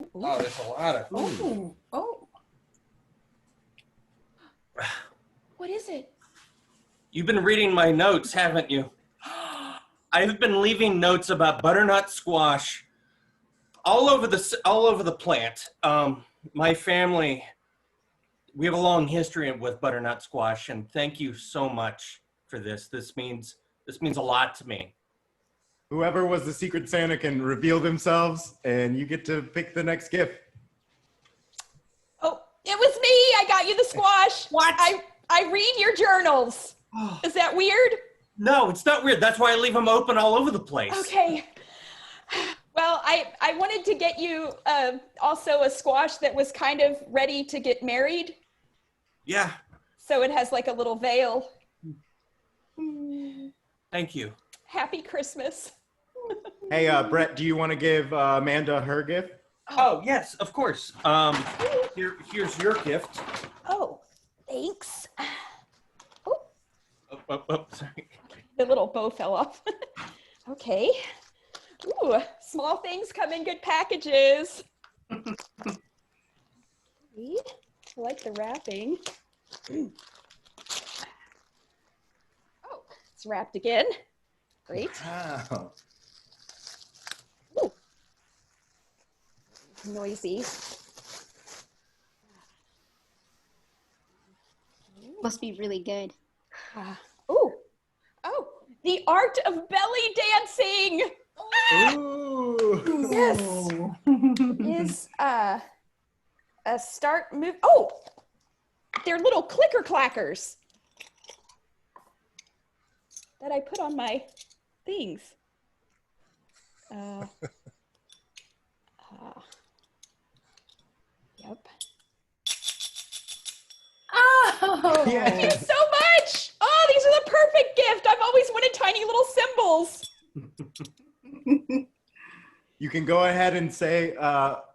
Oh, there's a lot of. Oh, oh. What is it? You've been reading my notes, haven't you? I've been leaving notes about butternut squash all over the plant. My family, we have a long history with butternut squash, and thank you so much for this. This means a lot to me. Whoever was the Secret Santa can reveal themselves, and you get to pick the next gift. Oh, it was me. I got you the squash. What? I read your journals. Is that weird? No, it's not weird. That's why I leave them open all over the place. Okay. Well, I wanted to get you also a squash that was kind of ready to get married. Yeah. So it has like a little veil. Thank you. Happy Christmas. Hey, Brett, do you want to give Amanda her gift? Oh, yes, of course. Here's your gift. Oh, thanks. Sorry. The little bow fell off. Okay. Ooh, small things come in good packages. I like the wrapping. Oh, it's wrapped again. Great. Wow. Ooh. Noisy. Must be really good. Ooh. Oh, the art of belly dancing. Ooh. Yes. Is a start move. Oh, they're little clicker clackers that I put on my things. Yep. Oh, Thank you so much. Oh, these are the perfect gift. I've always wanted tiny little symbols. You can go ahead and say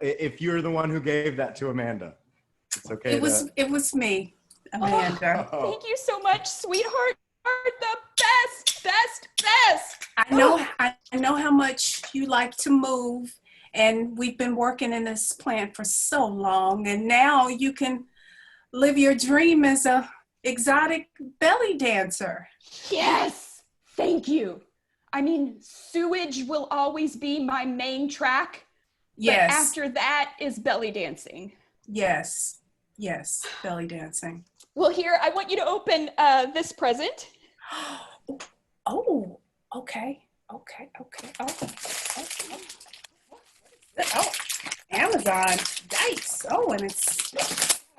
if you're the one who gave that to Amanda. It's okay. It was me, Amanda. Oh, thank you so much, sweetheart. You're the best. I know how much you like to move, and we've been working in this plant for so long, and now you can live your dream as a exotic belly dancer. Yes, thank you. I mean, sewage will always be my main track. Yes. But after that is belly dancing. Yes, belly dancing. Well, here, I want you to open this present. Oh, okay. Oh, Amazon. Yikes. Oh, and it's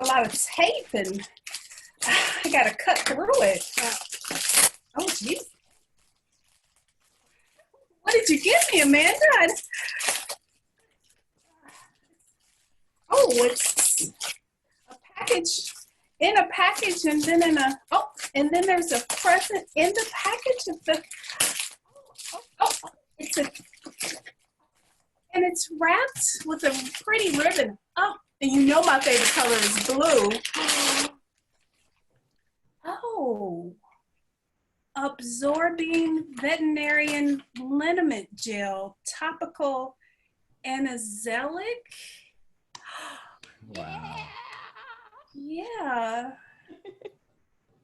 a lot of tape, and I got to cut through it. Oh, geez. What did you give me, Amanda? Oh, it's a package in a package, and then and then there's a present in the package of the. And it's wrapped with a pretty ribbon. Oh, and you know my favorite color is blue. Oh, absorbing veterinarian liniment gel, topical anazelic. Wow. Yeah.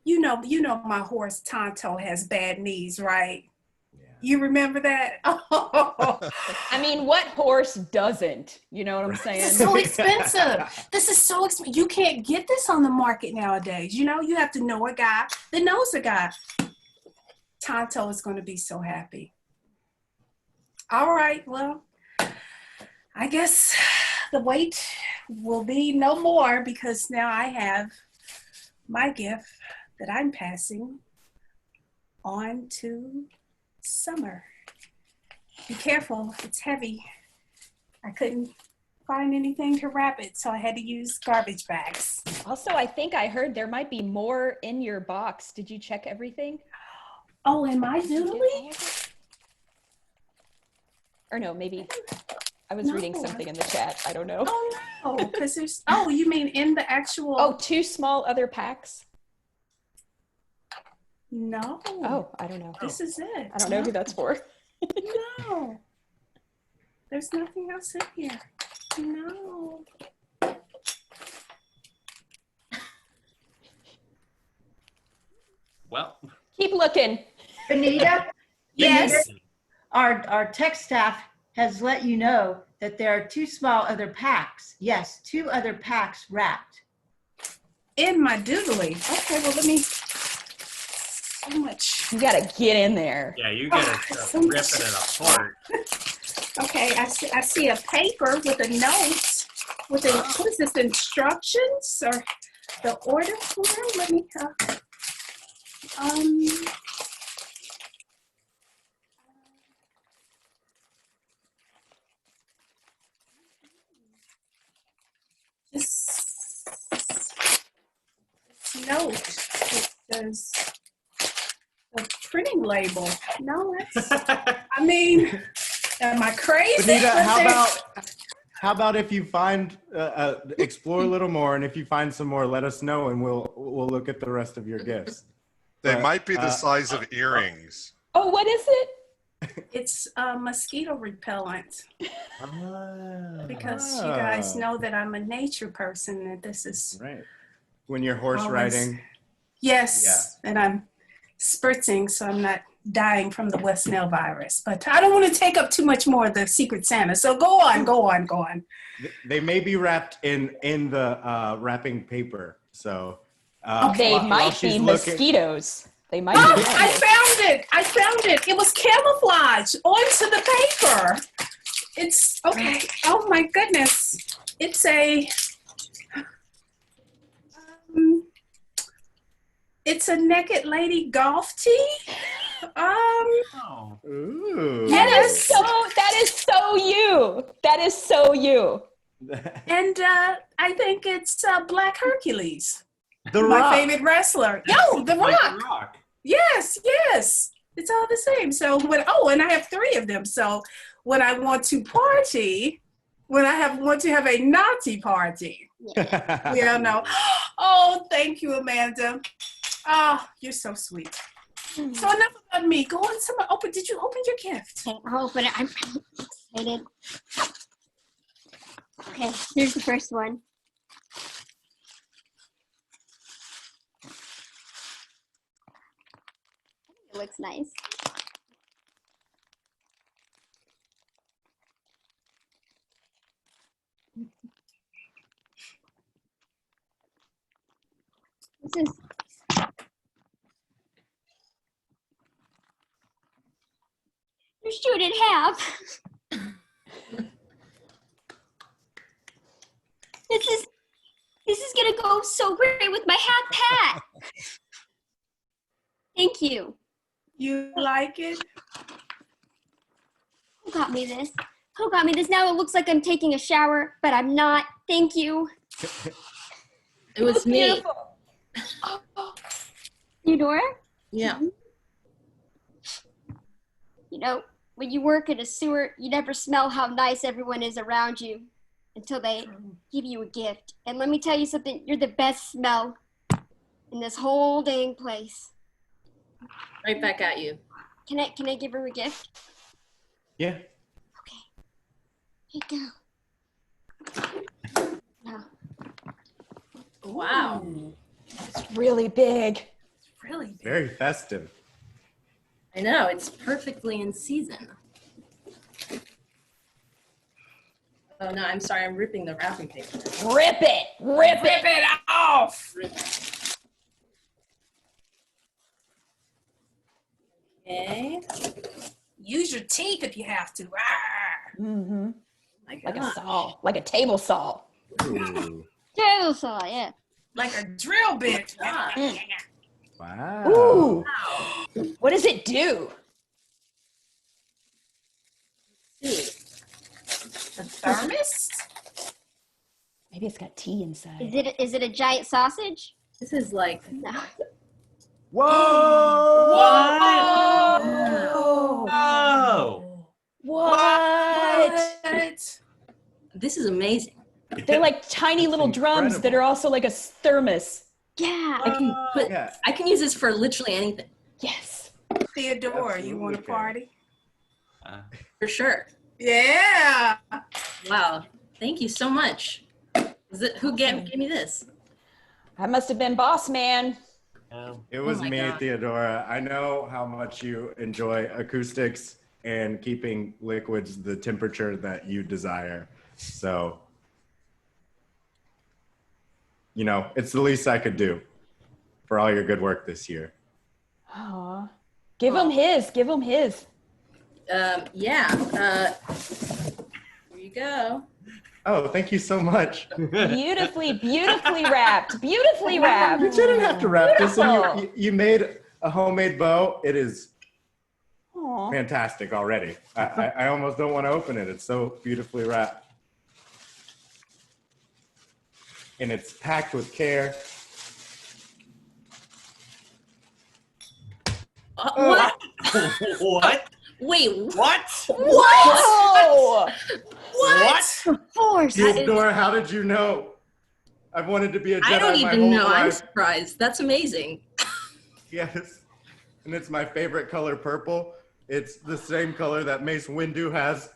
You know my horse Tonto has bad knees, right? Yeah. You remember that? Oh. I mean, what horse doesn't? You know what I'm saying? This is so expensive. This is so expensive. You can't get this on the market nowadays. You know, you have to know a guy that knows a guy. Tonto is going to be so happy. All right, well, I guess the wait will be no more because now I have my gift that I'm passing on to Summer. Be careful, it's heavy. I couldn't find anything to wrap it, so I had to use garbage bags. Also, I think I heard there might be more in your box. Did you check everything? Oh, am I doodly? Or no, maybe I was reading something in the chat. I don't know. Oh, no, because there's, you mean in the actual? Oh, 2 small other packs? No. Oh, I don't know. This is it. I don't know who that's for. No. There's nothing else in here. No. Well, Keep looking. Benita, Yes. our tech staff has let you know that there are 2 small other packs. Yes, 2 other packs wrapped. In my doodly. Okay, well, let me. So much. You gotta get in there. yeah, you gotta so start much. ripping it apart. Okay, I see a paper with a note with a, what is this, instructions or the order form? Let me, this note, it says the printing label. No, that's, I mean, am I crazy? Benita, Was there- how about if you find explore a little more, and if you find some more, let us know, and we'll look at the rest of your gifts. They But, might be the size of earrings. Oh, what is it? It's mosquito repellent because you Ah. guys know that I'm a nature person and this is Right. When you're horse Always. riding. yes, and I'm spritzing so I'm not dying from the West Nile virus. But I don't want to take up too much more of the Secret Santa. So go on. They may be wrapped in the wrapping paper. So They while might she's be looking- mosquitoes. They might Oh, be. I found it. It was camouflage onto the paper. It's okay. Oh my goodness. It's it's a naked lady golf tee. Oh. Ooh. That is so you. That is so you. And I think it's Black Hercules, The my Rock. favorite wrestler. Yo, The Like Rock. the Rock. Yes. It's all the same. So and I have 3 of them. So when I want to party, want to have a naughty party, we all know. Oh, thank you, Amanda. Oh, you're so sweet. So enough about me. Go on, someone open. Did you open your gift? Okay, I'll open it. I'm excited. Okay, here's the first one. It looks nice. This is you're chewed in half. This is gonna go so great with my hat pat. Thank you. You like it? Who got me this? Who got me this? Now it looks like I'm taking a shower, but I'm not. Thank you. It was me. Beautiful. Eudora? Yeah. You know, when you work in a sewer, you never smell how nice everyone is around you until they give you a gift. And let me tell you something, you're the best smell in this whole dang place. Right back at you. Can I give her a gift? Yeah. Here you go. Now, Wow. It's really big. Really big. Very festive. I know, it's perfectly in season. Oh no, I'm sorry, I'm ripping the wrapping paper. Rip it off. Okay. Use your teeth if you have to. Ah. Mm-hmm. My Like a God. saw, like a table saw. Ooh. table saw, yeah. Like a drill bit. God. Wow. Ooh. What does it do? See. A thermos? Maybe it's got tea inside. Is it a giant sausage? This is like, No. Whoa! Oh. Oh. What? this is amazing. They're like tiny little drums that incredible. are also like a thermos. Yeah. Yeah. I can use this for literally anything, Yes. Theodore, you want to Absolutely. party? for sure. Yeah. Wow. Thank you so much. Who gave me this? That must have been Boss Man. It was my me, God. Theodora. I know how much you enjoy acoustics and keeping liquids the temperature that you desire. So, you know, it's the least I could do for all your good work this year. Aw. Give him his. Give him his. Yeah. Here you go. Oh, thank you so much. Beautifully, beautifully wrapped. Beautifully wrapped. You didn't have to wrap this, and Beautiful. you made a homemade bow. It is Aw. fantastic already. I almost don't want to open it. It's so beautifully wrapped. And it's packed with care. What? What? Wait. What? Whoa! What? Force. Theodora, how did you know? I've wanted to be a Jedi I don't my even whole know. I'm life. surprised. That's amazing. Yes. And it's my favorite color, purple. It's the same color that Mace Windu has.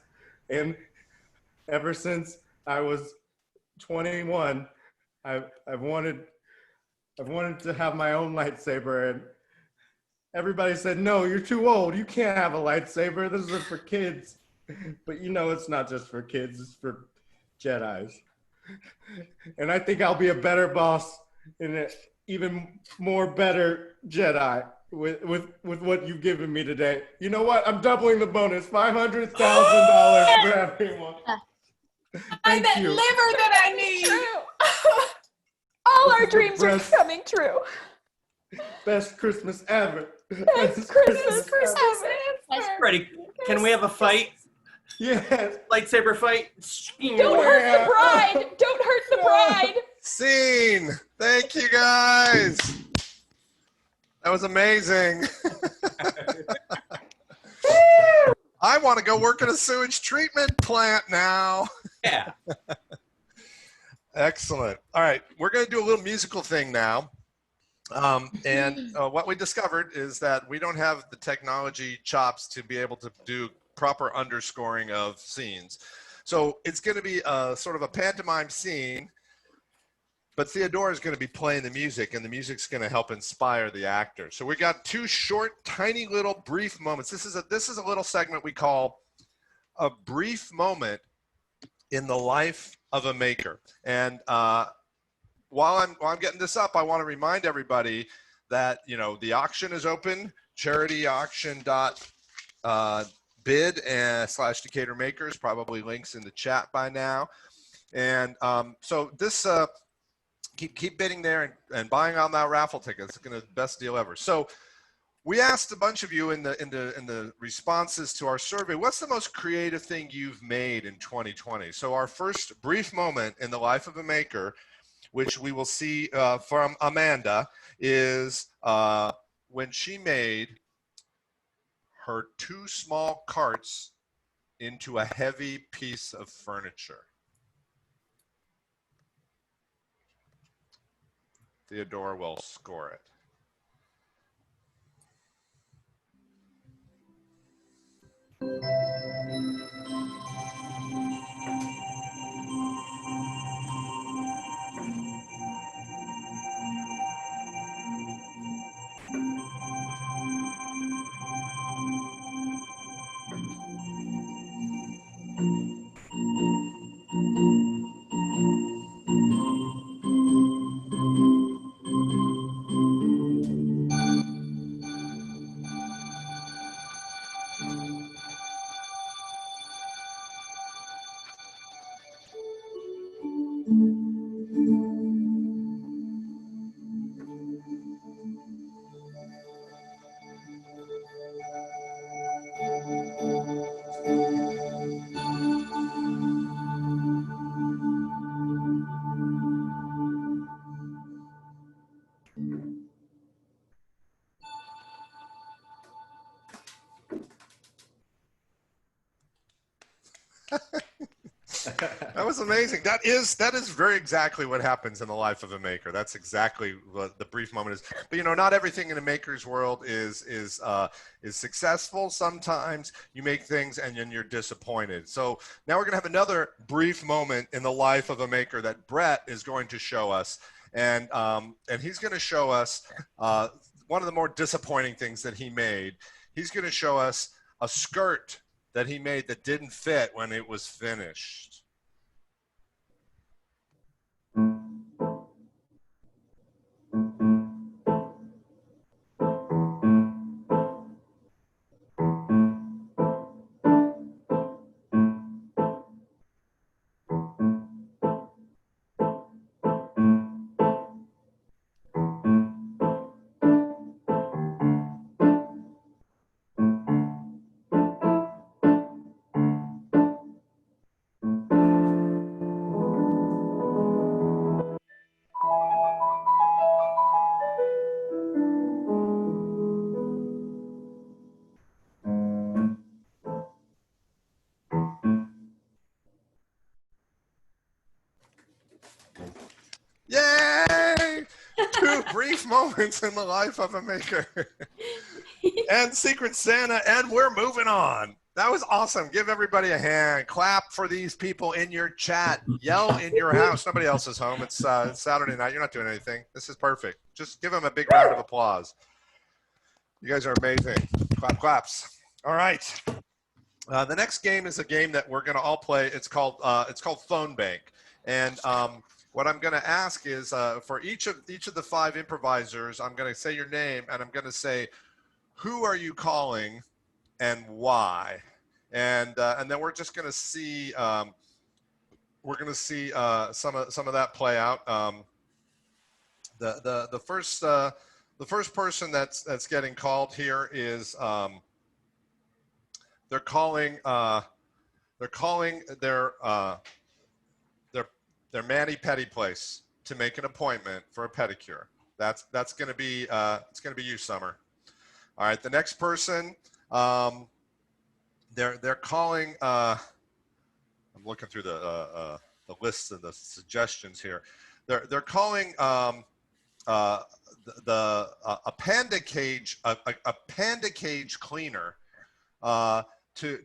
And ever since I was 21, I've wanted to have my own lightsaber, and everybody said, "No, you're too old. You can't have a lightsaber. This is for kids." But you know, it's not just for kids. It's for Jedis. And I think I'll be a better boss and an even more better Jedi with what you've given me today. You know what? I'm doubling the bonus, $500,000 for everyone. Thank that you. liver that I need. True. All our This is the dreams are best- coming true. Best Christmas ever. Best Christmas ever. Freddie, can we have a fight? Yes. Lightsaber fight? Don't hurt the bride. Don't hurt the bride. Scene. Thank you guys. That was amazing. I want to go work at a sewage treatment plant now. Yeah. Excellent. All right, we're going to do a little musical thing now. What we discovered is that we don't have the technology chops to be able to do proper underscoring of scenes. So it's going to be a sort of a pantomime scene, but Theodora is going to be playing the music, and the music's going to help inspire the actor. So we got two short, tiny little brief moments. This is a little segment we call a brief moment in the life of a maker. And while I'm getting this up, I want to remind everybody that, you know, the auction is open, charityauction.bid / Decatur Makers, probably links in the chat by now. And so this, keep bidding there and buying on that raffle ticket. It's going to be the best deal ever. So we asked a bunch of you in the responses to our survey, what's the most creative thing you've made in 2020? So our first brief moment in the life of a maker, which we will see from Amanda, is when she made her two small carts into a heavy piece of furniture. Theodora will score it. That was amazing. That is very exactly what happens in the life of a maker. That's exactly what the brief moment is. But not everything in a maker's world is successful. Sometimes you make things and then you're disappointed. So now we're gonna have another brief moment in the life of a maker that Brett is going to show us, and he's going to show us one of the more disappointing things that he made. He's going to show us a skirt that he made that didn't fit when it was finished. Yay! 2 brief moments in the life of a maker. And Secret Santa, and we're moving on. That was awesome. Give everybody a hand. Clap for these people in your chat. Yell in your house. Nobody else is home. It's Saturday night. You're not doing anything. This is perfect. Just give them a big round of applause. You guys are amazing. Clap, claps. All right. The next game is a game that we're going to all play. It's called Phone Bank. And what I'm going to ask is for each of the 5 improvisers, I'm going to say your name, and I'm going to say, who are you calling and why? And then we're just going to see some of that play out. The first person that's getting called here is they're calling their mani-pedi place to make an appointment for a pedicure. That's going to be it's going to be you, Summer. All right, the next person, they're calling. I'm looking through the lists of the suggestions here. They're calling a panda cage cleaner to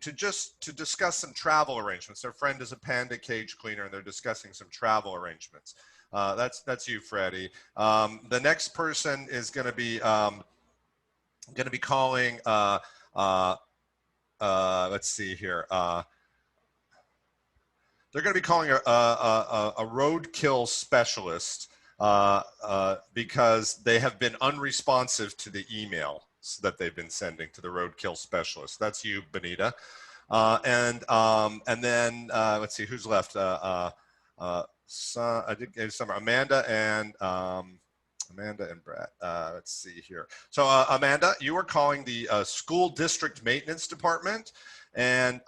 discuss some travel arrangements. Their friend is a panda cage cleaner, and they're discussing some travel arrangements. That's you, Freddie. The next person is going to be calling. Let's see here. They're going to be calling a roadkill specialist because they have been unresponsive to the email that they've been sending to the roadkill specialist. That's you, Benita. And then let's see who's left. I did give some Amanda and Brett. Let's see here. So Amanda, you are calling the school district maintenance department, and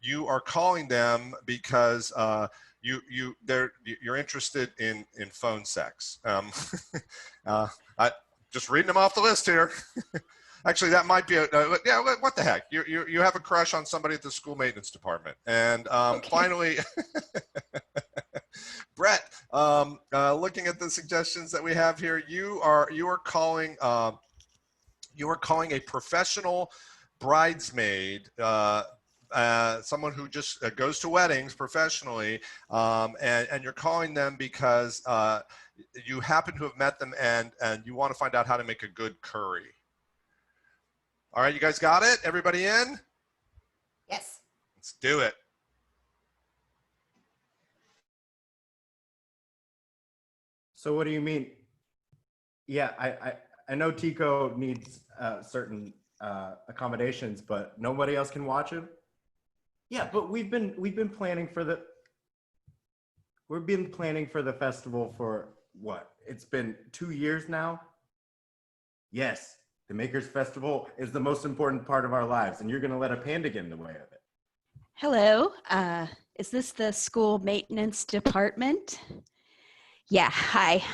you are calling them because you're interested in phone sex. I just reading them off the list here. Actually, that might be yeah. What the heck? You have a crush on somebody at the school maintenance department, and okay. Finally, Brett. Looking at the suggestions that we have here, you are calling a professional bridesmaid. Someone who just goes to weddings professionally, and you're calling them because you happen to have met them and you want to find out how to make a good curry. All right, you guys got it? Everybody in? Yes. Let's do it. So what do you mean? Yeah, I know Tico needs certain accommodations, but nobody else can watch him. Yeah, but we've been planning for the festival for what? It's been 2 years now. Yes, the Makers Festival is the most important part of our lives, and you're going to let a panda get in the way of it. Hello, is this the school maintenance department? Yeah, hi.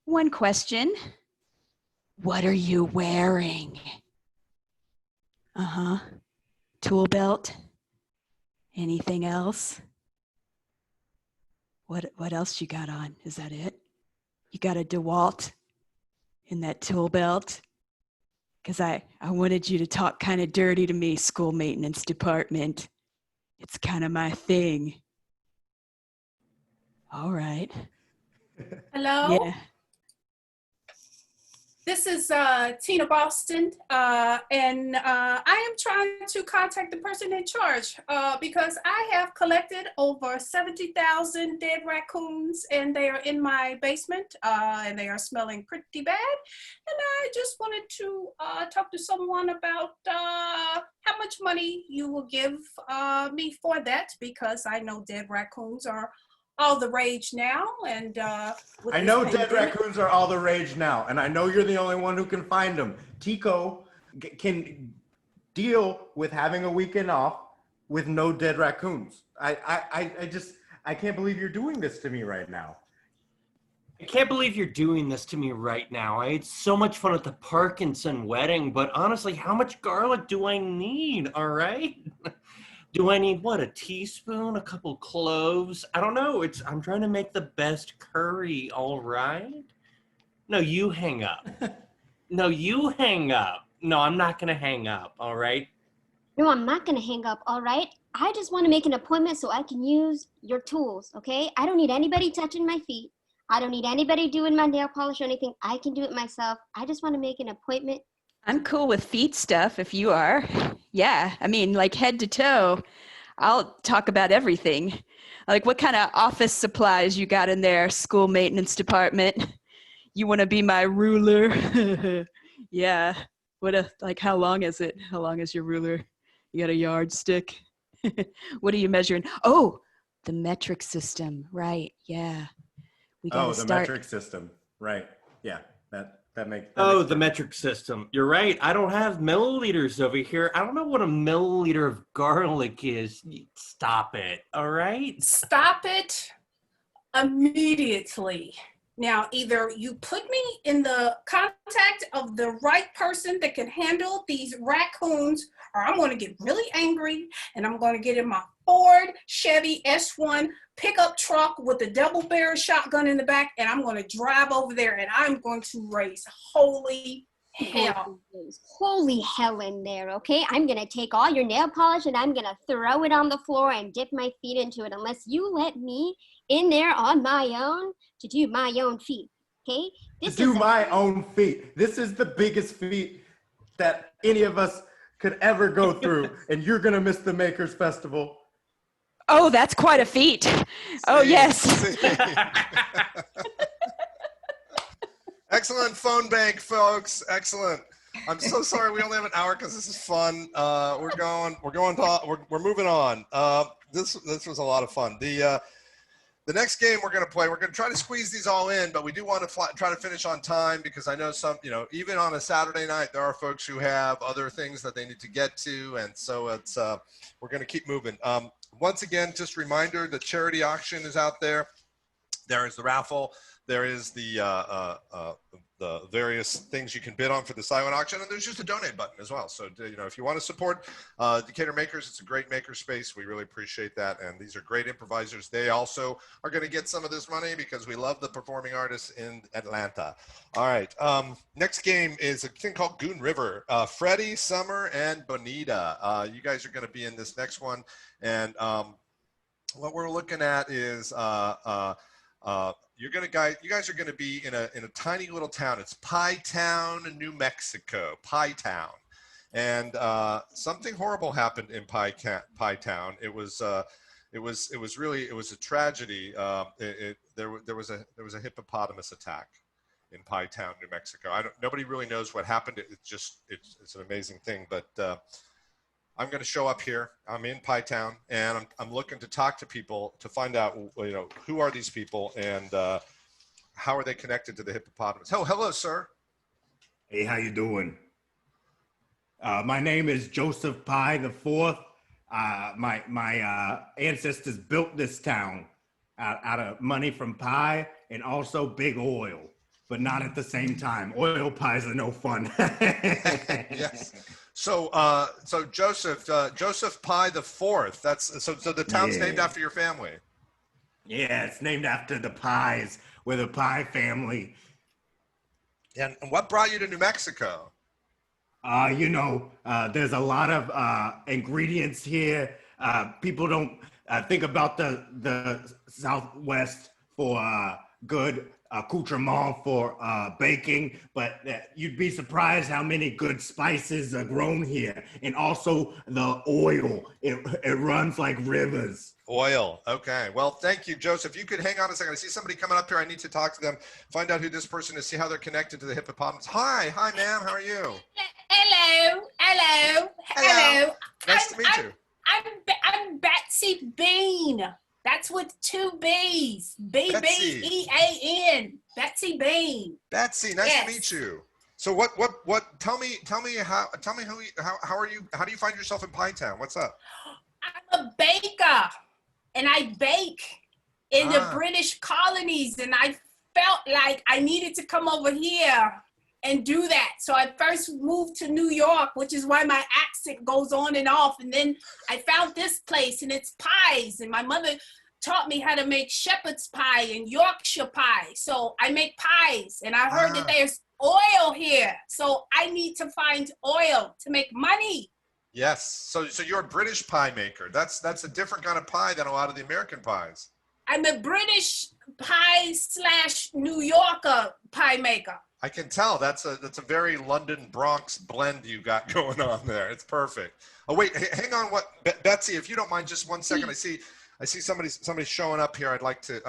One question. What are you wearing? Tool belt Anything else? What else you got on? Is that it? You got a DeWalt in that tool belt? Because I wanted you to talk kind of dirty to me, school maintenance department. It's kind of my thing. All right. Hello? Yeah. This is Tina Boston, and I am trying to contact the person in charge because I have collected over 70,000 dead raccoons, and they are in my basement, and they are smelling pretty bad. And I just wanted to talk to someone about how much money you will give me for that, because I know dead raccoons are all the rage now, and with I this know dead pandemic- raccoons are all the rage now, and I know you're the only one who can find them. Tico can deal with having a weekend off with no dead raccoons. I can't believe you're doing this to me right now. I can't believe you're doing this to me right now. I had so much fun at the Parkinson wedding, but honestly, how much garlic do I need, all right? Do I need, what, a teaspoon, a couple cloves? I don't know. I'm trying to make the best curry, all right? No, you hang up. No, you hang up. No, I'm not going to hang up, all right? No, I'm not gonna hang up, all right? I just wanna make an appointment so I can use your tools, okay? I don't need anybody touching my feet. I don't need anybody doing my nail polish or anything. I can do it myself. I just wanna make an appointment. I'm cool with feet stuff if you are. Yeah, I mean, like head to toe. I'll talk about everything. Like, what kind of office supplies you got in there, school maintenance department? You want to be my ruler? Yeah. Like, how long is it? How long is your ruler? You got a yardstick? What are you measuring? Oh, the metric system. Right. Yeah. We got to The start. metric system. Right. Yeah. That makes Oh, sense. the metric system. You're right. I don't have milliliters over here. I don't know what a milliliter of garlic is. Stop it. All right? Stop it immediately. Now, either you put me in the contact of the right person that can handle these raccoons, or I'm going to get really angry and I'm going to get in my Ford Chevy S1 pickup truck with a double barrel shotgun in the back, and I'm going to drive over there and I'm going to raise holy hell. Holy hell in there, okay? I'm gonna take all your nail polish and I'm gonna throw it on the floor and dip my feet into it unless you let me in there on my own to do my own feet, okay? My own feet. This is the biggest feat that any of us could ever go through, and you're gonna miss the Makers Festival. Oh, that's quite a feat. Oh, yes. Excellent phone bank, folks. Excellent. I'm so sorry we only have an hour because this is fun. We're moving on. This was a lot of fun. The next game we're going to play, we're going to try to squeeze these all in, but we do want to try to finish on time because I know some, even on a Saturday night, there are folks who have other things that they need to get to. And so it's, we're going to keep moving. Once again, just a reminder, the charity auction is out there. There is the raffle. There is the various things you can bid on for the silent auction, and there's just a donate button as well. So, if you want to support Decatur Makers, it's a great maker space. We really appreciate that, and these are great improvisers. They also are going to get some of this money because we love the performing artists in Atlanta. All right, next game is a thing called Goon River. Freddie, Summer, and Bonita. You guys are going to be in this next one, and what we're looking at is you guys are going to be in a tiny little town. It's Pie Town, New Mexico. Pie Town, and something horrible happened in Pie Town. It was a tragedy. There was a hippopotamus attack in Pie Town, New Mexico. Nobody really knows what happened. It's an amazing thing, but. I'm going to show up here. I'm in Pie Town, and I'm looking to talk to people to find out, who are these people and how are they connected to the hippopotamus? Oh, hello, sir. Hey, how you doing? My name is Joseph Pye the Fourth. My ancestors built this town out of money from pie and also big oil, but not at the same time. Oil pies are no fun. Yes. So Joseph Pye the Fourth. That's so the town's named after your family. Yeah, it's named after the Pies. We're the Pie family. And what brought you to New Mexico? There's a lot of ingredients here. People don't think about the Southwest for good accoutrement for baking, but you'd be surprised how many good spices are grown here. And also the oil, it runs like rivers. Oil. Okay. Well, thank you, Joseph. You could hang on a second. I see somebody coming up here. I need to talk to them, find out who this person is, see how they're connected to the hippopotamus. Hi, ma'am. How are you? Hello. Nice to meet you. I'm Betsy Bean. That's with 2 B's. B-B-E-A-N. Betsy Bean. Betsy, nice to meet you. So what, tell me how do you find yourself in Pie Town? What's up? I'm a baker, and I bake in the British colonies, and I felt like I needed to come over here and do that. So I first moved to New York, which is why my accent goes on and off. And then I found this place, and it's pies. And my mother taught me how to make shepherd's pie and Yorkshire pie. So I make pies, and I heard that there's oil here. So I need to find oil to make money. Yes. So you're a British pie maker. That's a different kind of pie than a lot of the American pies. I'm a British pie / New Yorker pie maker. I can tell. That's a very London Bronx blend you got going on there. It's perfect. Oh wait, hang on. Betsy, if you don't mind, just 1 second. I see somebody showing up here. I'd like to.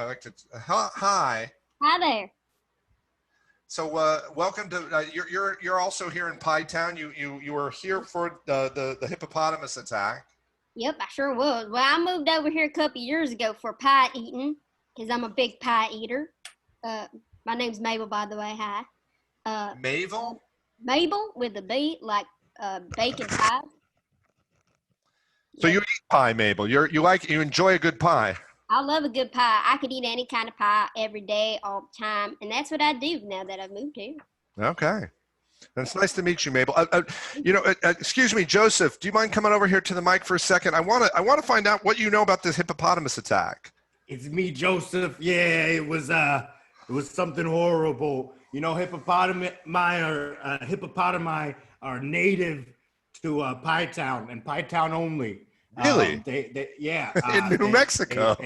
Hi. Hi there. So welcome to. You're also here in Pie Town. You were here for the hippopotamus attack. Yep, I sure was. Well, I moved over here a couple years ago for pie eating because I'm a big pie eater. My name's Mabel, by the way. Hi. Mabel? Mabel with a B, like bacon pie. So you eat pie, Mabel. You enjoy a good pie. I love a good pie. I could eat any kind of pie every day, all the time, and that's what I do now that I've moved here. Okay. It's nice to meet you, Mabel. Excuse me, Joseph. Do you mind coming over here to the mic for a second? I want to find out what you know about this hippopotamus attack. It's me, Joseph. Yeah, it was something horrible. You know, hippopotami are native to Pie Town and Pie Town only. Really? Yeah. In New Mexico.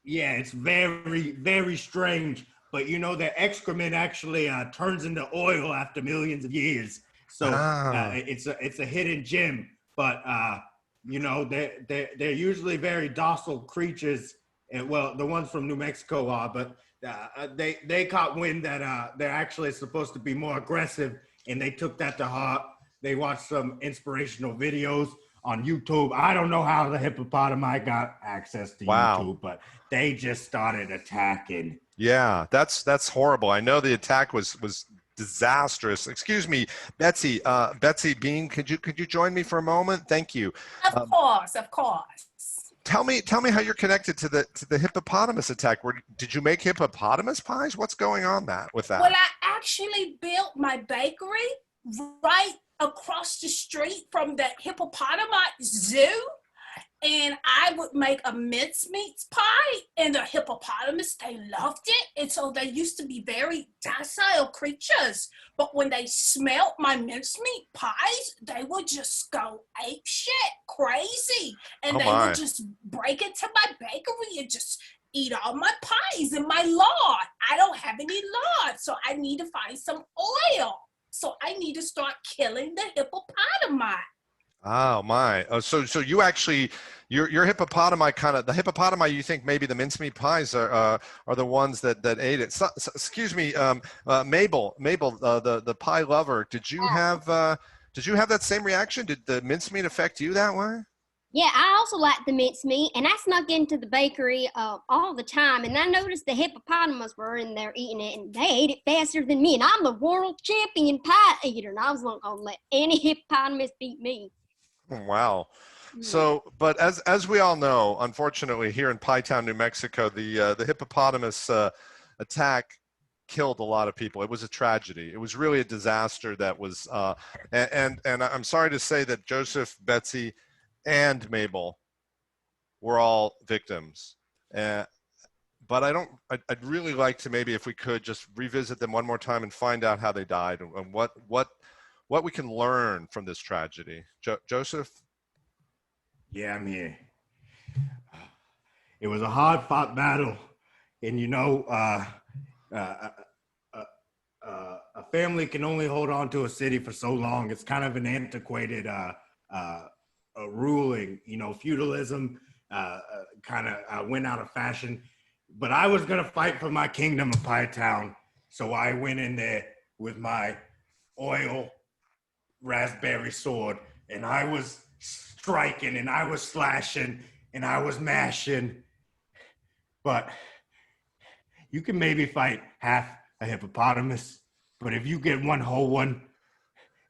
Yeah, it's very, very strange. But you know, their excrement actually turns into oil after millions of years. So it's a hidden gem. But you know, they're usually very docile creatures. And well, the ones from New Mexico are, but they caught wind that they're actually supposed to be more aggressive, and they took that to heart. They watched some inspirational videos on YouTube. I don't know how the hippopotami got access to YouTube, but they just started attacking. Yeah, that's horrible. I know the attack was disastrous. Excuse me, Betsy Bean, could you join me for a moment? Thank you. Of course. Tell me how you're connected to the hippopotamus attack. Did you make hippopotamus pies? What's going on with that? Well, I actually built my bakery right across the street from the hippopotami zoo, and I would make a mincemeat pie, and the hippopotamus, they loved it, and so they used to be very docile creatures, but when they smelt my mincemeat pies, they would just go apeshit crazy, and they would just break into my bakery and just eat all my pies in my lawn. I don't have any lawn, so I need to find some oil. So I need to start killing the hippopotami. Oh my! So you actually, your hippopotami the hippopotami. You think maybe the mincemeat pies are the ones that ate it? So, excuse me, Mabel, the pie lover. Did you have that same reaction? Did the mincemeat affect you that way? Yeah, I also like the mincemeat, and I snuck into the bakery all the time, and I noticed the hippopotamus were in there eating it, and they ate it faster than me, and I'm the world champion pie eater, and I was not going to let any hippopotamus beat me. Wow. So, but as we all know, unfortunately, here in Pie Town, New Mexico, the hippopotamus attack killed a lot of people. It was a tragedy. It was really a disaster that was, and I'm sorry to say that Joseph, Betsy, and Mabel were all victims. But I'd really like to, maybe if we could, just revisit them one more time and find out how they died and what we can learn from this tragedy. Joseph? Yeah, I'm here. It was a hard-fought battle, and a family can only hold on to a city for so long. It's kind of an antiquated ruling. Feudalism kind of went out of fashion. But I was gonna fight for my kingdom of Pie Town, so I went in there with my oil raspberry sword, and I was striking, and I was slashing, and I was mashing. But you can maybe fight half a hippopotamus, but if you get one whole one,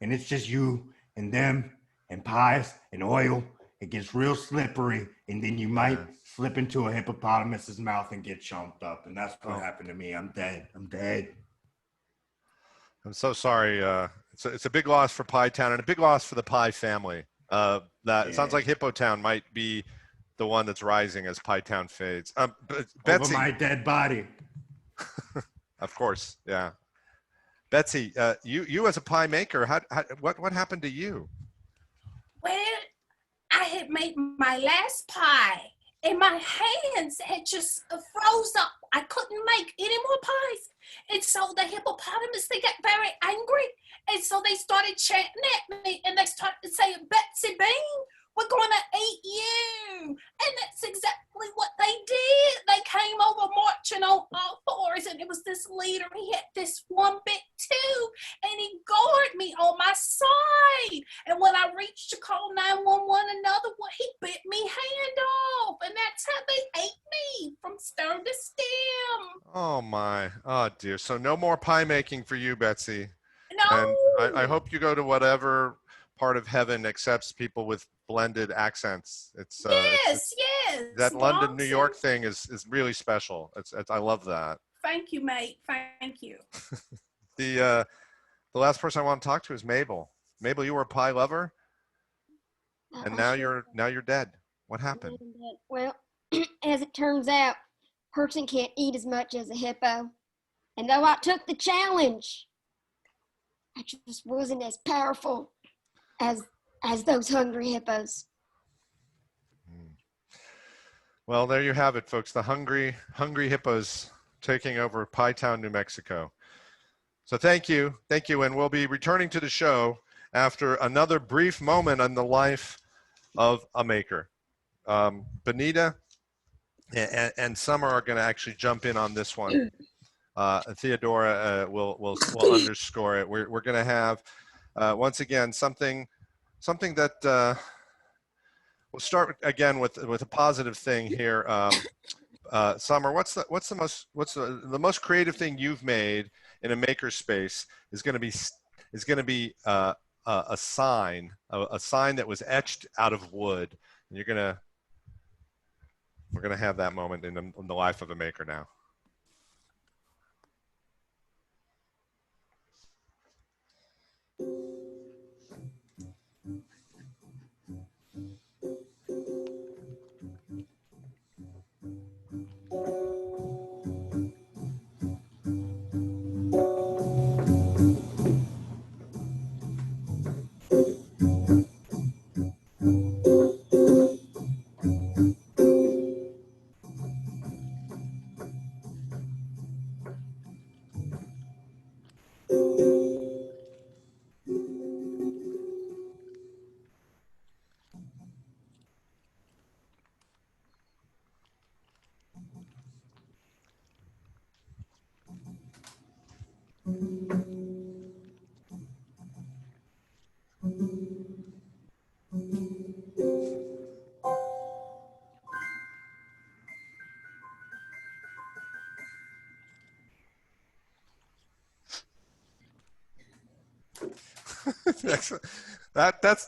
and it's just you and them and pies and oil, it gets real slippery, and then you might slip into a hippopotamus's mouth and get chomped up, and that's what happened to me. I'm dead. I'm so sorry. It's a big loss for Pie Town and a big loss for the Pie family. It sounds like Hippo Town might be the one that's rising as Pie Town fades. Betsy, over my dead body. Of course, yeah. Betsy, you as a pie maker, what happened to you? Well, I had made my last pie, and my hands had just froze up. I couldn't make any more pies. And so the hippopotamus, they got very angry. And so they started chanting at me, and they started saying, Betsy Bean, we're going to eat you. And that's exactly what they did. They came over marching on all fours, and it was this leader. He had this one big tube, and he guarded me on my side. And when I reached to call 911, another one, he bit me hand off. And that's how they ate me from stem to stem. Oh my, oh dear. So no more pie making for you, Betsy. No. And I hope you go to whatever part of heaven accepts people with blended accents. Yes. That London, New York thing is really special. I love that. Thank you, mate. Thank you. The last person I want to talk to is Mabel. Mabel, you were a pie lover, and now you're dead. What happened? Well, as it turns out, person can't eat as much as a hippo. And though I took the challenge, I just wasn't as powerful as those hungry hippos. Well, there you have it, folks. The hungry hippos taking over Pie Town, New Mexico. So thank you, and we'll be returning to the show after another brief moment in the life of a maker. Benita and Summer are going to actually jump in on this one. Theodora will underscore it. We're going to have once again something that we'll start again with a positive thing here. Summer, what's the most creative thing you've made in a maker space is going to be a sign that was etched out of wood, and we're gonna have that moment in the life of a maker now.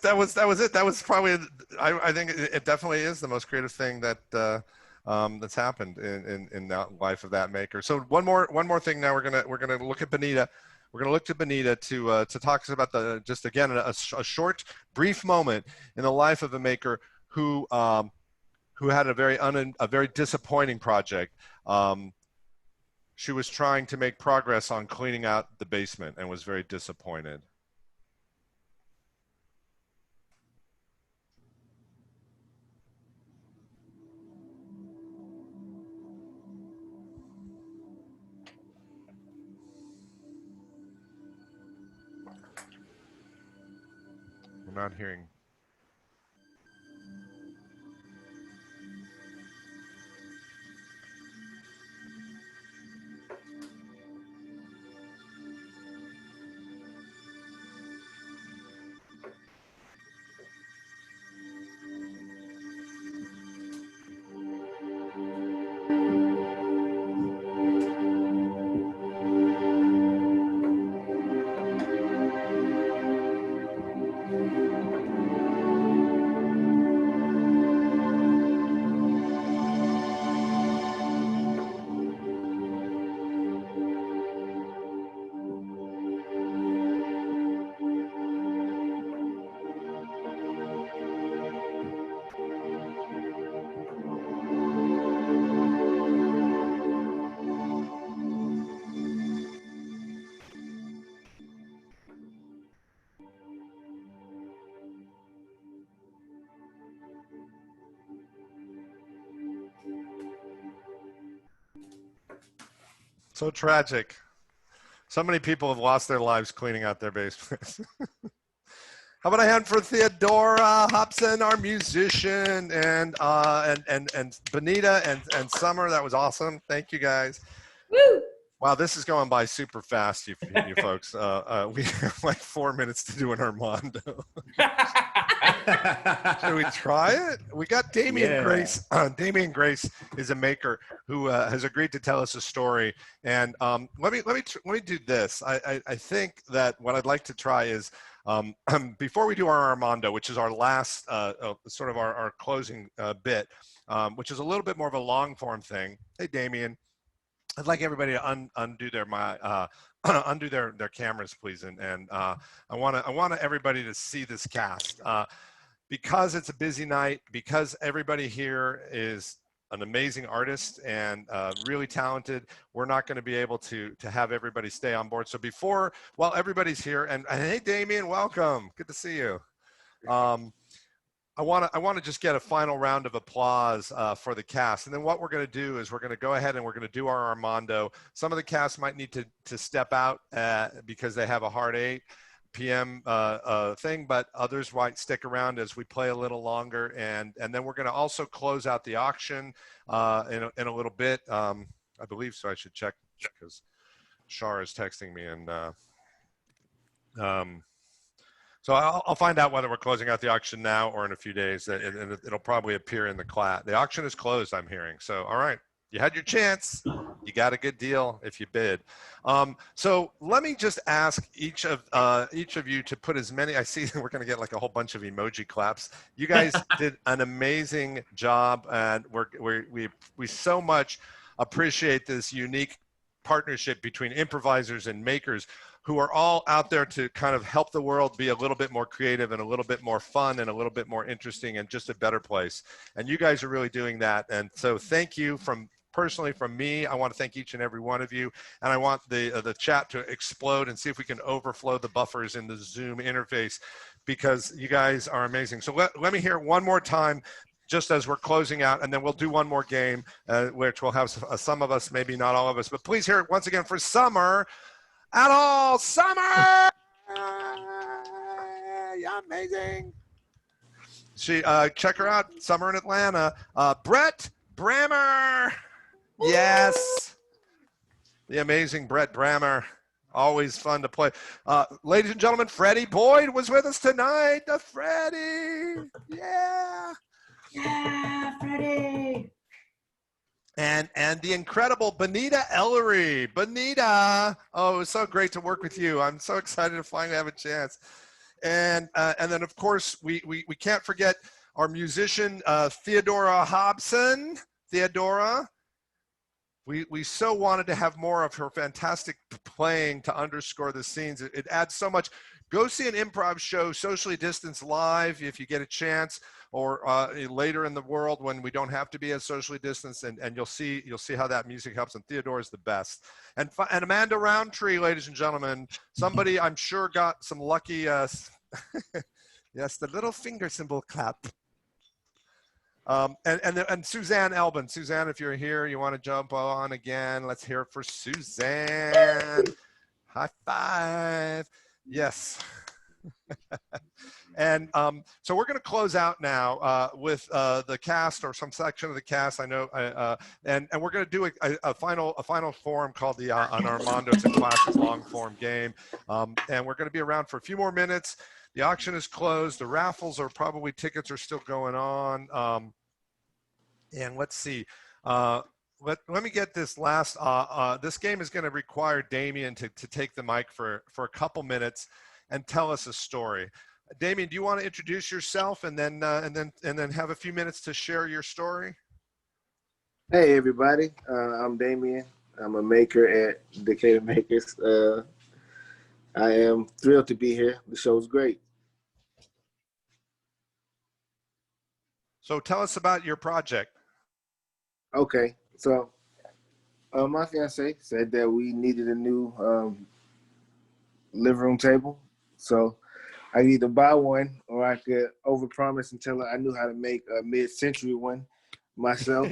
That was it. That was probably, I think it definitely is the most creative thing that that's happened in the life of that maker. So one more thing. Now we're gonna look at Benita. We're going to look to Benita to talk about just again a short, brief moment in the life of a maker who had a very disappointing project. She was trying to make progress on cleaning out the basement and was very disappointed. I'm not hearing. So tragic. So many people have lost their lives cleaning out their basements. How about a hand for Theodora Hobson, our musician, and Benita and Summer. That was awesome. Thank you guys. Woo! Wow, this is going by super fast, you folks. We have like 4 minutes to do an Armando. Should we try it? We got Damian Grace. Damian Grace is a maker who has agreed to tell us a story. And let me do this. I think that what I'd like to try is before we do our Armando, which is our last sort of our closing bit, which is a little bit more of a long form thing. Hey, Damian. I'd like everybody to undo their undo their cameras, please, and I want everybody to see this cast because it's a busy night. Because everybody here is an amazing artist and really talented. We're not going to be able to have everybody stay on board. So while everybody's here, and hey, Damian, welcome. Good to see you. I want to just get a final round of applause for the cast. And then what we're going to do is we're going to go ahead and we're going to do our Armando. Some of the cast might need to step out because they have a hard 8 p.m. Thing, but others might stick around as we play a little longer. And then we're going to also close out the auction in a little bit. I believe so. I should check because Shar is texting me and so I'll find out whether we're closing out the auction now or in a few days, and it'll probably appear in the clat. The auction is closed, I'm hearing. So, all right, you had your chance. You got a good deal if you bid. So let me just ask each of you to put as many. I see we're going to get like a whole bunch of emoji claps. You guys did an amazing job, and we so much appreciate this unique partnership between improvisers and makers who are all out there to kind of help the world be a little bit more creative and a little bit more fun and a little bit more interesting and just a better place. And you guys are really doing that. And so thank you personally from me. I want to thank each and every one of you. And I want the chat to explode and see if we can overflow the buffers in the Zoom interface because you guys are amazing. So let me hear it one more time just as we're closing out, and then we'll do one more game, which will have some of us, maybe not all of us, but please hear it once again for Summer. At all, Summer! You're amazing. Check her out, Summer in Atlanta. Brett Brammer. Yes. The amazing Brett Brammer. Always fun to play. Ladies and gentlemen, Freddie Boyd was with us tonight. The Freddie. Yeah. Yeah, Freddie. And the incredible Benita Ellery. Benita, oh, it was so great to work with you. I'm so excited to finally have a chance. And then of course we can't forget our musician Theodora Hobson. Theodora. We so wanted to have more of her fantastic playing to underscore the scenes. It adds so much. Go see an improv show, socially distanced live, if you get a chance, or later in the world when we don't have to be as socially distanced, and you'll see how that music helps. And Theodora's the best. And Amanda Roundtree, ladies and gentlemen, somebody I'm sure got some lucky. Yes, the little finger symbol clap. And Suzanne Elbin. Suzanne, if you're here, you want to jump on again, let's hear it for Suzanne. High five. Yes. And so we're going to close out now with the cast, or some section of the cast. I know, and we're going to do a final forum called the an Armando's and Clashes long form game, and we're going to be around for a few more minutes. The auction is closed. The raffles are probably, tickets are still going on. And let's see. Let me get this last. This game is going to require Damien to take the mic for a couple minutes and tell us a story. Damien, do you want to introduce yourself and then have a few minutes to share your story? Hey everybody, I'm Damien. I'm a maker at Decatur Makers. I am thrilled to be here. The show's great. So tell us about your project. Okay, so my fiance said that we needed a new living room table. So I need to buy one, or I could overpromise and tell her I knew how to make a mid-century one myself.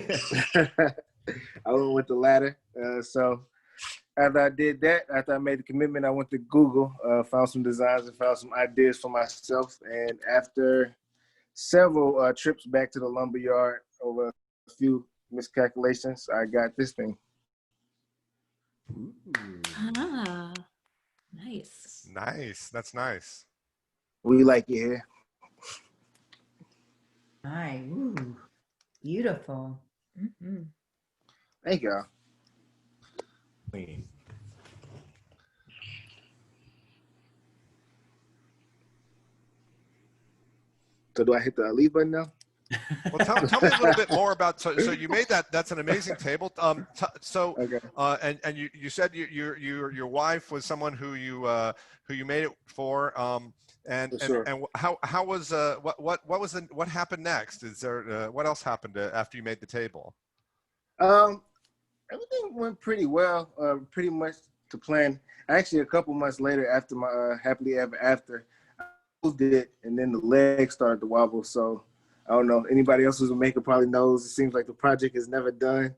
I went with the latter. So after I did that, after I made the commitment, I went to Google, found some designs and found some ideas for myself. And after several trips back to the lumber yard over a few miscalculations, I got this thing. Ooh. Ah, nice. Nice. That's nice. We like it here. Hi, ooh, beautiful. Mm-hmm. Thank y'all. Clean. So do I hit the leave button now? Well, tell me a little bit more about. So you made that. That's an amazing table. Okay. And you said your wife was someone who you made it for. And sure. and how was what happened next? Is there what else happened after you made the table? Everything went pretty well. Pretty much to plan. Actually, a couple months later, after my happily ever after, I moved it, and then the leg started to wobble. So I don't know. Anybody else who's a maker probably knows. It seems like the project is never done.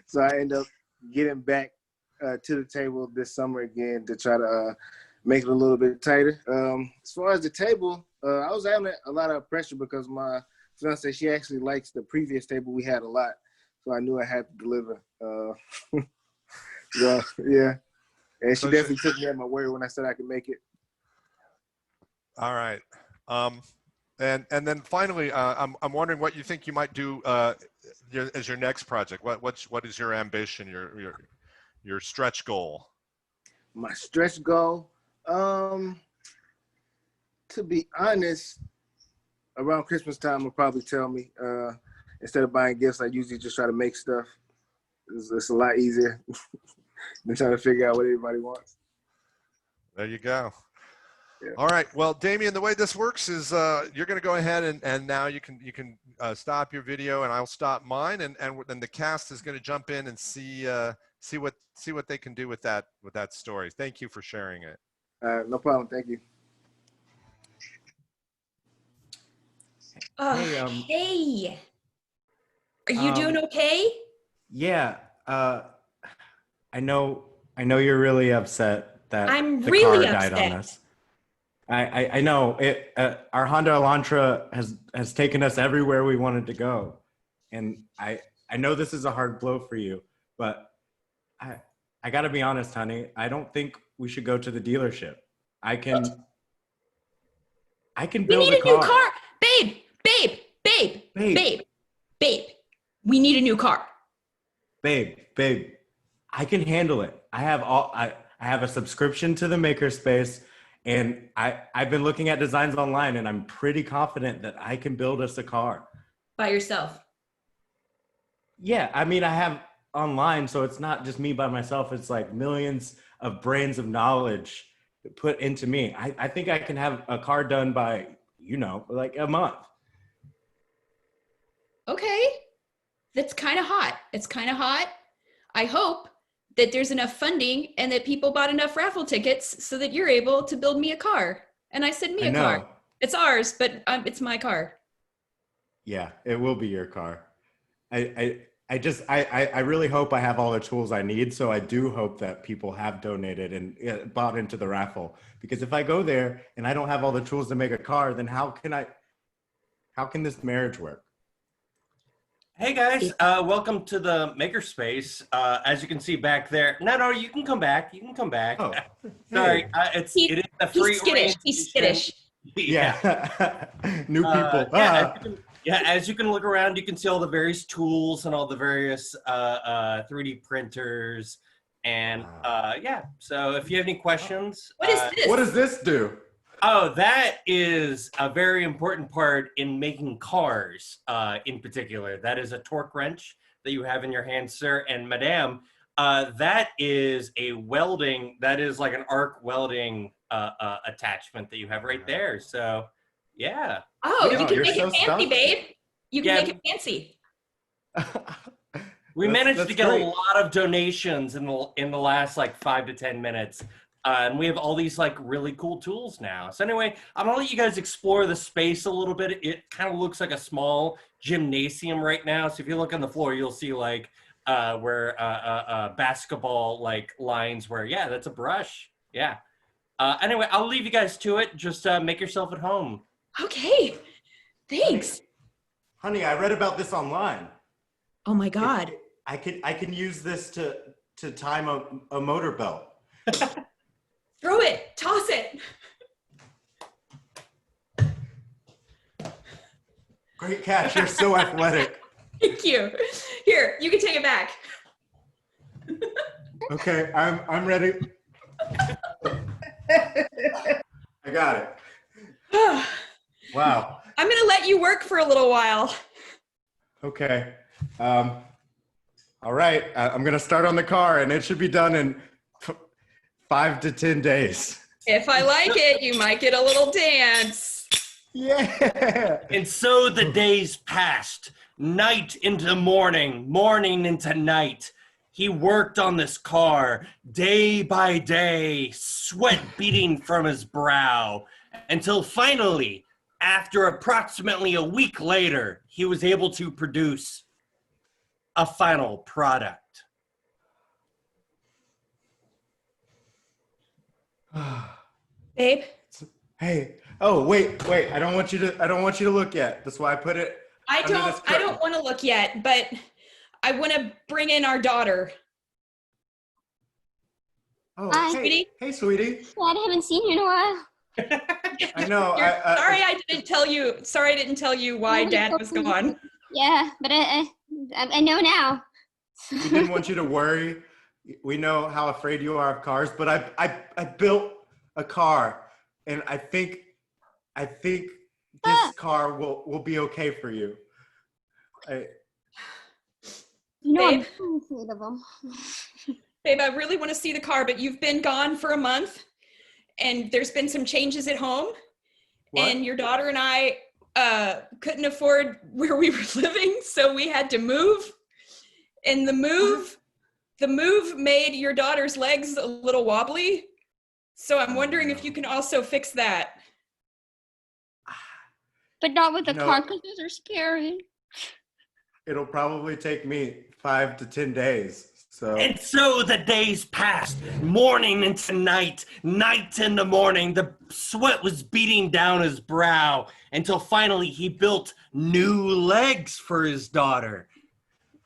So I end up getting back to the table this summer again to try to make it a little bit tighter. As far as the table, I was having a lot of pressure because my fiance, she actually likes the previous table we had a lot. So I knew I had to deliver. So, yeah. And she definitely took me at my word when I said I could make it. All right. And then finally, I'm wondering what you think you might do as your next project. What is your ambition, your stretch goal? My stretch goal, to be honest, around Christmas time will probably tell me. Instead of buying gifts, I usually just try to make stuff. It's a lot easier than trying to figure out what everybody wants. There you go. Yeah. All right. Well, Damien, the way this works is you're going to go ahead and now you can stop your video and I'll stop mine, and then the cast is going to jump in and see what they can do with that story. Thank you for sharing it. No problem. Thank you. Hey, are you doing okay? Yeah. I know you're really upset that I'm the really car died upset. on us. I know it. Our Honda Elantra has taken us everywhere we wanted to go, and I know this is a hard blow for you, but I got to be honest, honey. I don't think we should go to the dealership. I can We build need a a new car. car. Babe. We need a new car. Babe, I can handle it. I have a subscription to the Makerspace, and I've been looking at designs online, and I'm pretty confident that I can build us a car. By yourself. Yeah, I mean, I have online, so it's not just me by myself. It's like millions of brains of knowledge put into me. I think I can have a car done by, like a month. Okay. That's kind of hot. It's kind of hot. I hope that there's enough funding and that people bought enough raffle tickets so that you're able to build me a car. And I said me I a know. car. It's ours, but it's my car. Yeah, it will be your car. I really hope I have all the tools I need. So I do hope that people have donated and bought into the raffle. Because if I go there and I don't have all the tools to make a car, then how can this marriage work? Hey guys, welcome to the makerspace. As you can see back there, no, you can come back. You can come back. Oh, Sorry, hey. it is a free He's skittish. He's skittish. Yeah, new people. As you can look around, you can see all the various tools and all the various 3D printers, and So if you have any questions, What is this? What does this do? Oh, that is a very important part in making cars, in particular. That is a torque wrench that you have in your hand, sir. And madame, that is that is like an arc welding attachment that you have right there. So, yeah. Oh, you can you're make so it fancy, stumped. babe. You can Yeah. make it fancy. We managed to that's get great. a lot of donations in the last like 5 to 10 minutes. And we have all these like really cool tools now. So anyway, I'm gonna let you guys explore the space a little bit. It kind of looks like a small gymnasium right now. So if you look on the floor, you'll see like where basketball like lines where, yeah, that's a brush. Yeah. Anyway, I'll leave you guys to it. Just make yourself at home. Okay. Thanks. Honey, I read about this online. Oh my God. I can use this to time a motor belt. Throw it. Toss it. Great catch. You're so athletic. Thank you. Here, you can take it back. Okay, I'm ready. I got it. Wow. I'm going to let you work for a little while. Okay. All right. I'm going to start on the car, and it should be done in 5 to 10 days. If I like it, you might get a little dance. Yeah. And so the days passed, night into morning, morning into night. He worked on this car day by day, sweat beating from his brow, until finally, after approximately a week later, he was able to produce a final product. Babe, Hey. Oh, wait. I don't want you to look yet. That's why I put it. I under this curtain. don't want to look yet, but I want to bring in our daughter. Oh, Hi. hey, Sweetie? Hey, sweetie. Dad, I haven't seen you in a while. I know. Sorry I didn't tell you. Sorry I didn't tell you why Dad was gone. Yeah, but I know now. We didn't want you to worry. We know how afraid you are of cars, but I built a car, and I think this car will be okay for you. You know, Babe. I'm afraid of them. Babe, I really want to see the car, but you've been gone for a month, and there's been some changes at home, What? and your daughter and I couldn't afford where we were living, so we had to move. And the move made your daughter's legs a little wobbly. So I'm wondering if you can also fix that. But not with the No. car, because those are scary. It'll probably take me 5 to 10 days. So And so the days passed, morning into night, night into morning. The sweat was beating down his brow until finally he built new legs for his daughter.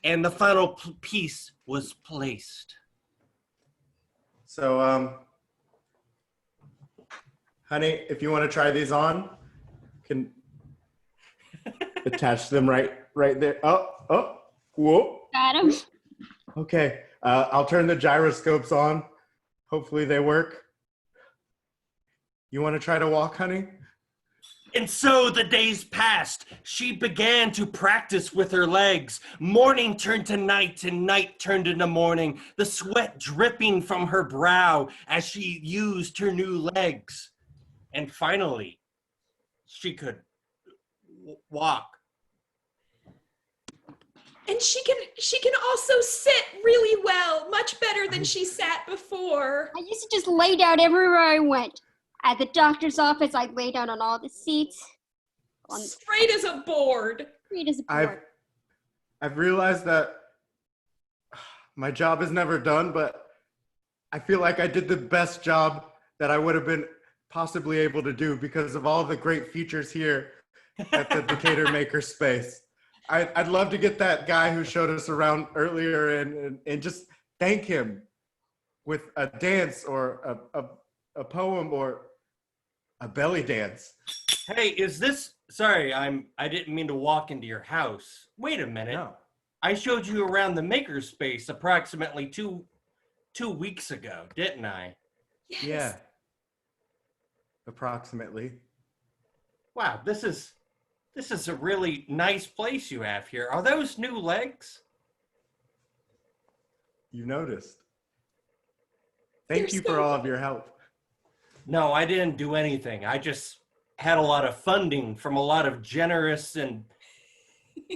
And the final piece was placed. So, honey, if you want to try these on, can attach them right there. Oh, whoa. Got him. Okay, I'll turn the gyroscopes on. Hopefully they work. You want to try to walk, honey? And so the days passed. She began to practice with her legs. Morning turned to night, and night turned into morning, the sweat dripping from her brow as she used her new legs. And finally, she could walk. And she can also sit really well, much better than she sat before. I used to just lay down everywhere I went. At the doctor's office, I'd lay down on all the seats. Straight as a board. Straight as a board. I've realized that my job is never done, but I feel like I did the best job that I would have been possibly able to do because of all the great features here at the Decatur Makerspace. I'd love to get that guy who showed us around earlier and just thank him with a dance or a poem or a belly dance. Hey, is this, sorry, I didn't mean to walk into your house. Wait a minute. No. I showed you around the makerspace approximately two weeks ago, didn't I? Yes. Yeah. Approximately. Wow, this is a really nice place you have here. Are those new legs? You noticed. Thank you for all of your help. No, I didn't do anything. I just had a lot of funding from a lot of generous and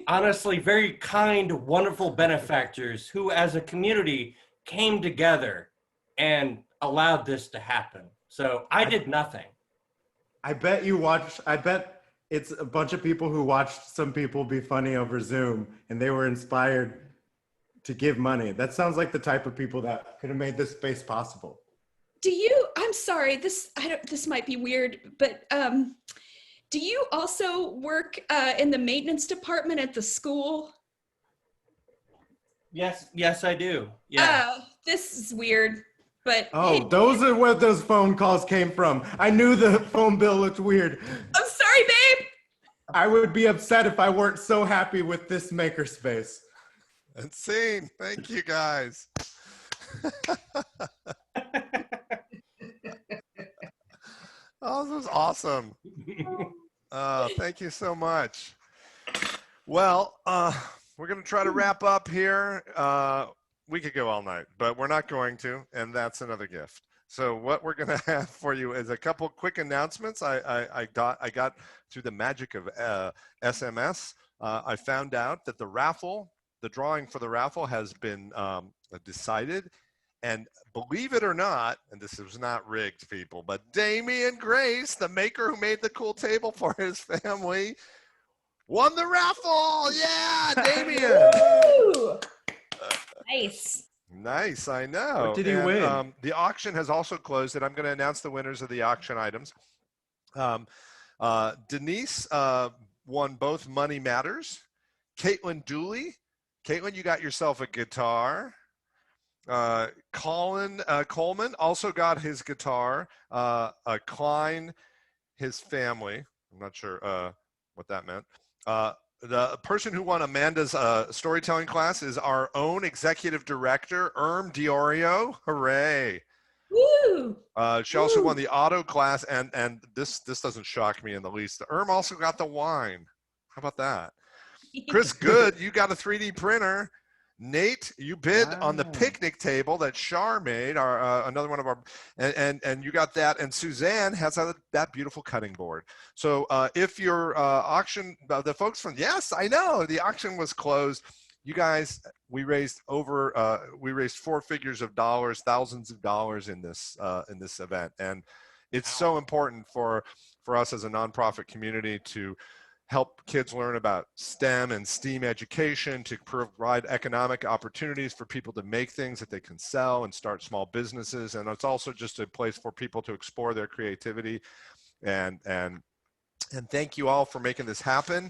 honestly very kind, wonderful benefactors who as a community came together and allowed this to happen. So I did nothing. I bet it's a bunch of people who watched some people be funny over Zoom and they were inspired to give money. That sounds like the type of people that could have made this space possible. I'm sorry, this might be weird, but do you also work in the maintenance department at the school? Yes, I do. Yeah. This is weird, but Oh, hey, those are where those phone calls came from. I knew the phone bill looked weird. I'm sorry, babe. I would be upset if I weren't so happy with this makerspace. And scene. Thank you, guys. Oh, this was awesome. Thank you so much. Well, we're going to try to wrap up here. We could go all night, but we're not going to, and that's another gift. So what we're going to have for you is a couple quick announcements. I got through the magic of SMS. I found out that the drawing for the raffle has been decided. And believe it or not, and this was not rigged, people, but Damian Grace, the maker who made the cool table for his family, won the raffle. Yeah, Damian. Nice. Nice, I know. What did he win? The auction has also closed, and I'm going to announce the winners of the auction items. Denise won both Money Matters. Caitlin Dooley. Caitlin, you got yourself a guitar. Colin Coleman also got his guitar. Klein, his family. I'm not sure what that meant. The person who won Amanda's storytelling class is our own executive director, Diorio. Hooray! Woo! She also won the auto class, and this doesn't shock me in the least. Also got the wine. How about that? Chris Good, you got a 3D printer. Nate, you bid on the picnic table that Shar made, our another one of our, and you got that. And Suzanne has that beautiful cutting board. So if your auction, the folks from, yes, I know, the auction was closed. You guys, we raised four figures of dollars, thousands of dollars in this event, and it's so important for us as a nonprofit community to help kids learn about STEM and STEAM education, to provide economic opportunities for people to make things that they can sell and start small businesses. And it's also just a place for people to explore their creativity. And thank you all for making this happen.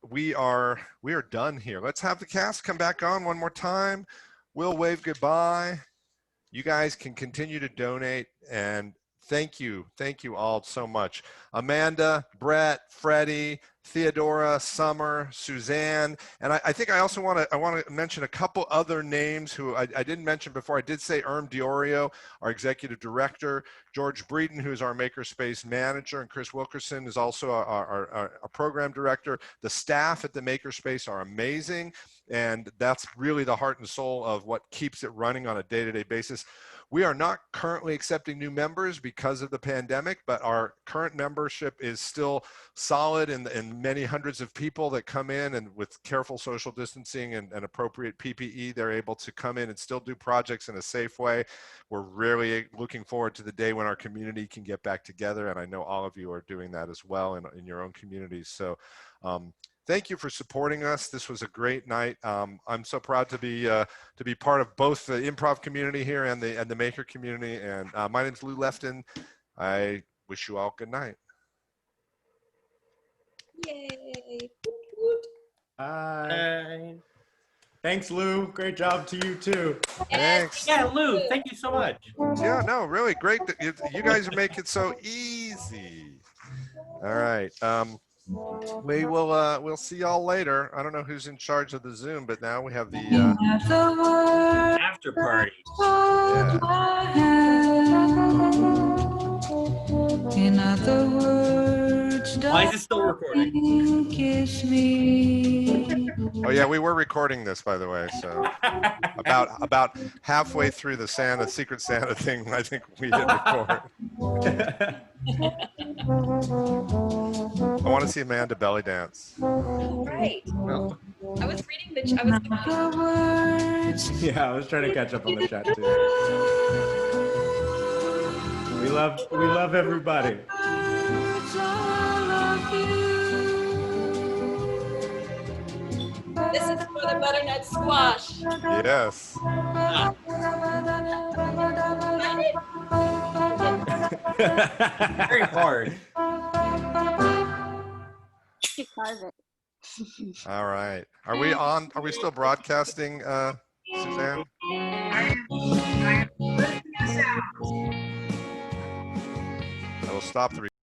We are done here. Let's have the cast come back on one more time. We'll wave goodbye. You guys can continue to donate, and thank you all so much. Amanda, Brett, Freddie, Theodora, Summer, Suzanne, and I think I also want to mention a couple other names who I didn't mention before. I did say Erm Diorio, our executive director, George Breeden, who's our Makerspace manager, and Chris Wilkerson is also our program director. The staff at the Makerspace are amazing, and that's really the heart and soul of what keeps it running on a day-to-day basis. We are not currently accepting new members because of the pandemic, but our current membership is still solid in many hundreds of people that come in, and with careful social distancing and appropriate PPE, they're able to come in and still do projects in a safe way. We're really looking forward to the day when our community can get back together, and I know all of you are doing that as well in your own communities. So thank you for supporting us. This was a great night. I'm so proud to be part of both the improv community here and the maker community. And my name is Lou Lefton. I wish you all good night. Yay. Bye. Thanks, Lou. Great job to you too. Thanks. Yeah, Lou, thank you so much. Yeah, no, really great. You guys make it so easy. All right. We will we'll see y'all later. I don't know who's in charge of the Zoom, but now we have the After party. In other words, Why is it still recording? Kiss me. Oh yeah, we were recording this, by the way. So about halfway through the Secret Santa thing, I think we hit record. I want to see Amanda belly dance. Right. Well, I was reading the. Yeah, I was trying to catch up on the chat too. We love everybody. This is for the butternut squash. Yes. very hard. You carve it. All right. Are we on? Are we still broadcasting, Suzanne? I will stop the